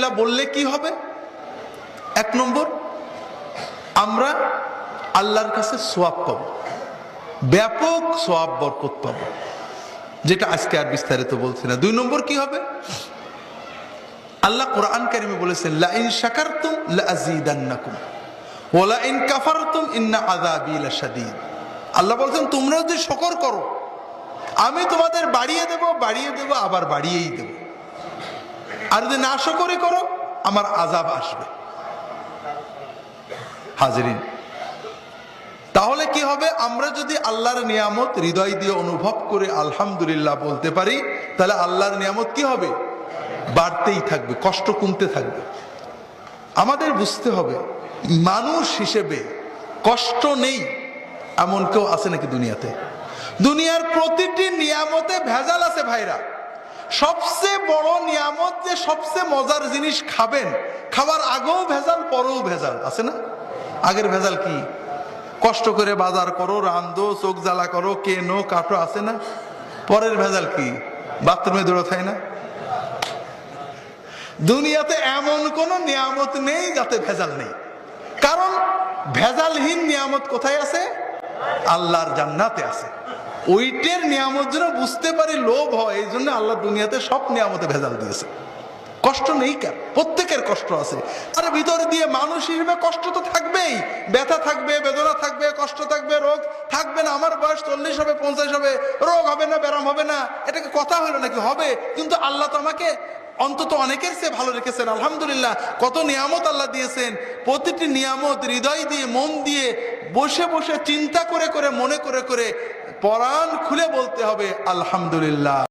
আলহামদুলিল্লাহ বললে কি হবে? এক নম্বর, আমরা আল্লাহর কাছে সওয়াব পাবো, ব্যাপক সওয়াব বরকত পাবো, যেটা আজকে আর বিস্তারিত বলছি না। দুই নম্বর কি হবে? আল্লাহ কোরআন কারিমে বলেছেন, লা ইন শাকারতুম লাযীদান্নাকুম ওয়া লা ইন কাফারতুম ইন্না আযাবি লাশাদীদ। আল্লাহ বলেছেন, তোমরা যদি শুকর করো আমি তোমাদের বাড়িয়ে দেব, আবার বাড়িয়েই দেব, আর যদি নাশকরি করো আমার আযাব আসবে। হাজিরিন, তাহলে কি হবে? আমরা যদি আল্লাহর নিয়ামত হৃদয় দিয়ে অনুভব করে আলহামদুলিল্লাহ বলতে পারি, তাহলে আল্লাহর নিয়ামত কি হবে? বাড়তেই থাকবে, কষ্ট কমতে থাকবে। আমাদের বুঝতে হবে, মানুষ হিসেবে কষ্ট নেই এমন কেউ আছে নাকি দুনিয়াতে? দুনিয়ার প্রতিটি নিয়ামতে ভেজাল আছে ভাইরা। সবচেয়ে বড় নিয়ামত যে সবচেয়ে মজার জিনিস খাবেন, খাবার আগেও ভেজাল, পরেও ভেজাল আছে না? আগের ভেজাল কি? কষ্ট করে বাজার করো, রান্ধো, চোখ জ্বালা করো, কেনো, কাটো, আছে না? পরের ভেজাল কি? বাথরুমে দৌড়ো থাকে না? দুনিয়াতে এমন কোন নিয়ামত নেই যাতে ভেজাল নেই, কারণ ভেজালহীন নিয়ামত কোথায় আছে? আল্লাহর জান্নাতে আছে। ওইটার নিয়ামত যেন বুঝতে পারি লোভ হয়, এই জন্য আল্লাহ দুনিয়াতে সব নিয়ামতে ভেজাল দিয়েছে। কষ্ট নেই কার? প্রত্যেকের কষ্ট আছে। আর ভিতরে দিয়ে মানুষ হিসেবে কষ্ট তো থাকবেই, ব্যথা থাকবে, বেদনা থাকবে, কষ্ট থাকবে, রোগ থাকবে না। আমার বয়স 40 হবে, 50 হবে, রোগ হবে না, ব্যারাম হবে না, এটাকে কথা হলো নাকি? হবে। কিন্তু আল্লাহ তো আমাকে অন্তত অনেকের চেয়ে ভালো রেখেছেন, আলহামদুলিল্লাহ। কত নিয়ামত আল্লাহ দিয়েছেন, প্রতিটি নিয়ামত হৃদয় দিয়ে, মন দিয়ে, বসে বসে চিন্তা করে করে, মনে করে করে, পরাণ খুলে বলতে হবে আলহামদুলিল্লাহ।